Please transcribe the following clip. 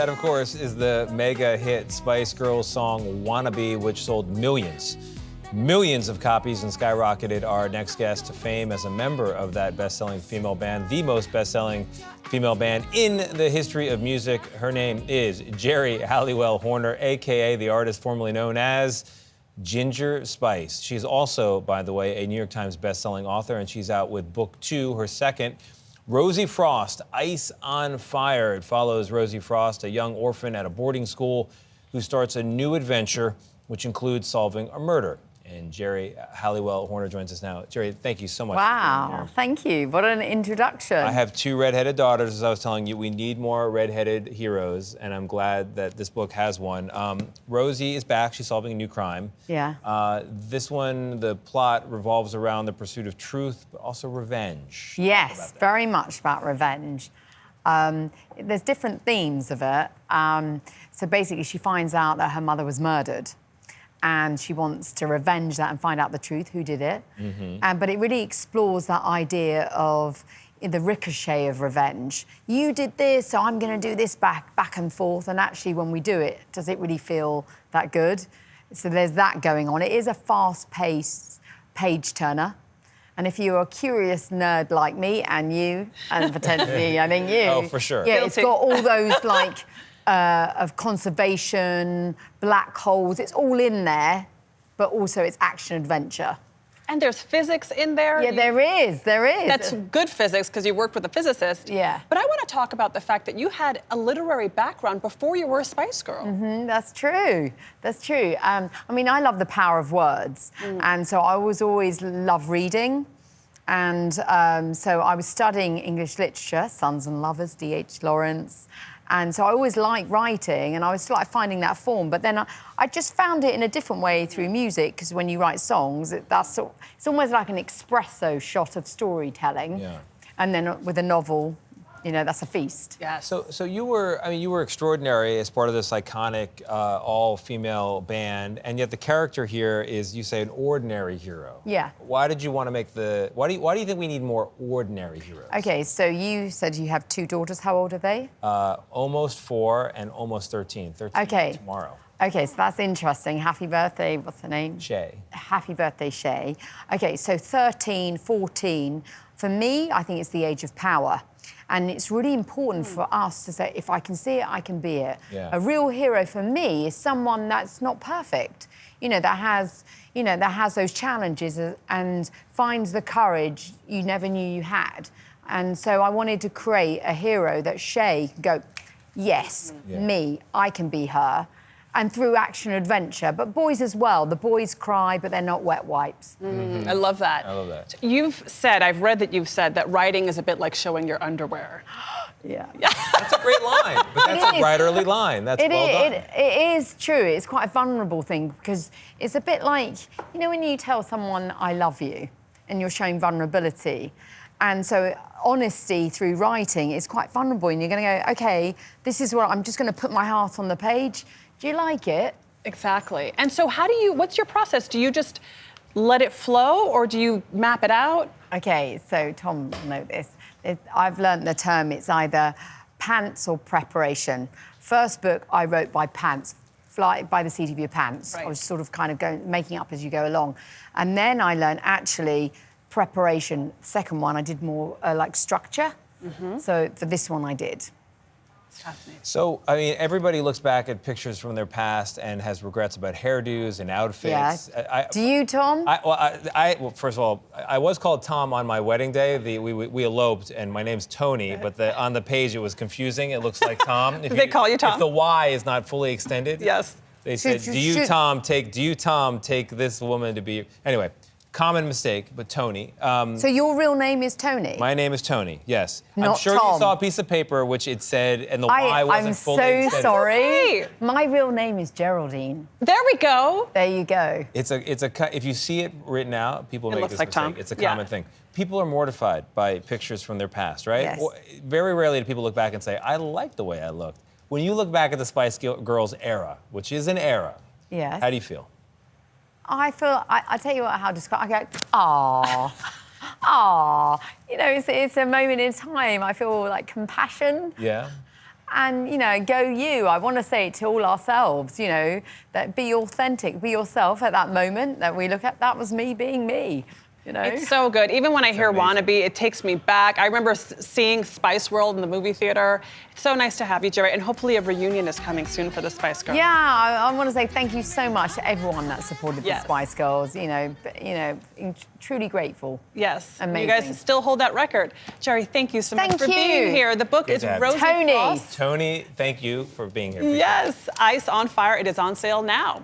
That, of course, is the mega hit Spice Girls song Wannabe, which sold millions of copies and skyrocketed our next guest to fame as a member of that best-selling female band, the most best-selling female band in the history of music. Her name is Geri Halliwell Horner, a.k.a. the artist formerly known as Ginger Spice. She's also, by the way, a New York Times best-selling author, and she's out with book 2, her second, Rosie Frost, Ice on Fire. It follows Rosie Frost, a young orphan at a boarding school who starts a new adventure, which includes solving a murder. And Geri Halliwell Horner joins us now. Geri, thank you so much for being here. Thank you. What an introduction. I have 2 redheaded daughters, as I was telling you. We need more redheaded heroes, and I'm glad that this book has one. Rosie is back. She's solving a new crime. Yeah. This one, the plot revolves around the pursuit of truth, but also revenge. Yes, very much about revenge. There's different themes of it. So basically, she finds out that her mother was murdered, and she wants to revenge that and find out the truth, who did it. But it really explores that idea of the ricochet of revenge. You did this, so I'm going to do this back and forth. And actually, when we do it, does it really feel that good? So there's that going on. It is a fast-paced page-turner. And if you're a curious nerd like me and you, and potentially, I think you... Oh, for sure. Yeah, it's got all those, like... of conservation, black holes, it's all in there, but also it's action-adventure. And there's physics in there. Yeah, there is. That's good physics, because you worked with a physicist. Yeah. But I want to talk about the fact that you had a literary background before you were a Spice Girl. That's true. That's true. I mean, I love the power of words, and so I always loved reading. And so I was studying English literature, Sons and Lovers, D.H. Lawrence. And so I always liked writing, and I was like finding that form. But then I just found it in a different way through music, because when you write songs, it's almost like an espresso shot of storytelling. Yeah. And then with a novel, you know, that's a feast. Yeah. So you were extraordinary as part of this iconic all-female band, and yet the character here is, you say, an ordinary hero. Yeah. Why did you want to make why do you think we need more ordinary heroes? Okay, so you said you have 2 daughters. How old are they? Almost 4 and almost 13. 13 Okay. tomorrow. Okay, so that's interesting. Happy birthday, what's her name? Shay. Happy birthday, Shay. Okay, so 13, 14, for me, I think it's the age of power. And it's really important for us to say, if I can see it, I can be it. Yeah. A real hero for me is someone that's not perfect, you know, that has those challenges and finds the courage you never knew you had. And so I wanted to create a hero that Shay can go, yes, me, I can be her. And through action adventure, but boys as well. The boys cry, but they're not wet wipes. I love that. I love that. I've read that you've said that writing is a bit like showing your underwear. Yeah. That's a great line, but that's a writerly line. That's well done. It is true. It's quite a vulnerable thing, because it's a bit like, you know, when you tell someone, I love you, and you're showing vulnerability. And so honesty through writing is quite vulnerable, and you're going to go, OK, this is what I'm just going to put my heart on the page. Do you like it? Exactly. And so what's your process? Do you just let it flow, or do you map it out? OK, so Tom will know this. I've learned the term, it's either pants or preparation. First book I wrote by pants, fly by the seat of your pants. Right. I was sort of kind of making up as you go along. And then I learned actually preparation. Second one, I did more like structure. So for this one I did. Fascinating. So, I mean, everybody looks back at pictures from their past and has regrets about hairdos and outfits. Yeah. Do you, Tom? Well, first of all, I was called Tom on my wedding day. We eloped, and my name's Tony, but on the page it was confusing. It looks like Tom. Did they call you Tom? If the Y is not fully extended. Yes. They said, do you, Tom, take this woman to be... Anyway. Common mistake, but Tony. So your real name is Tony? My name is Tony, yes. Not I'm sure Tom. you saw a piece of paper which it said, and the Y wasn't fully extended. I'm so sorry. Okay. My real name is Geraldine. There we go. There you go. If you see it written out, people make looks this like mistake. Tom. It's a common thing. People are mortified by pictures from their past, right? Yes. Very rarely do people look back and say, I like the way I looked. When you look back at the Spice Girls era, which is an era, Yes. how do you feel? I tell you what, how to describe. I go, ah, you know, it's a moment in time. I feel like compassion. Yeah. And, you know, go you. I want to say it to all ourselves, you know, that be authentic, be yourself at that moment that we look at. That was me being me, you know. It's so good. Even when I hear Wannabe, it takes me back. I remember seeing Spice World in the movie theater. It's so nice to have you, Geri, and hopefully a reunion is coming soon for the Spice Girls. Yeah, I want to say thank you so much to everyone that supported the Yes. Spice Girls. You know, truly grateful. Yes. Amazing. You guys still hold that record. Geri, thank you so much Thank for you. being here. The book Good is to have you. Rosie Tony. Frost. Tony, thank you for being here. Yes, Ice on Fire. It is on sale now.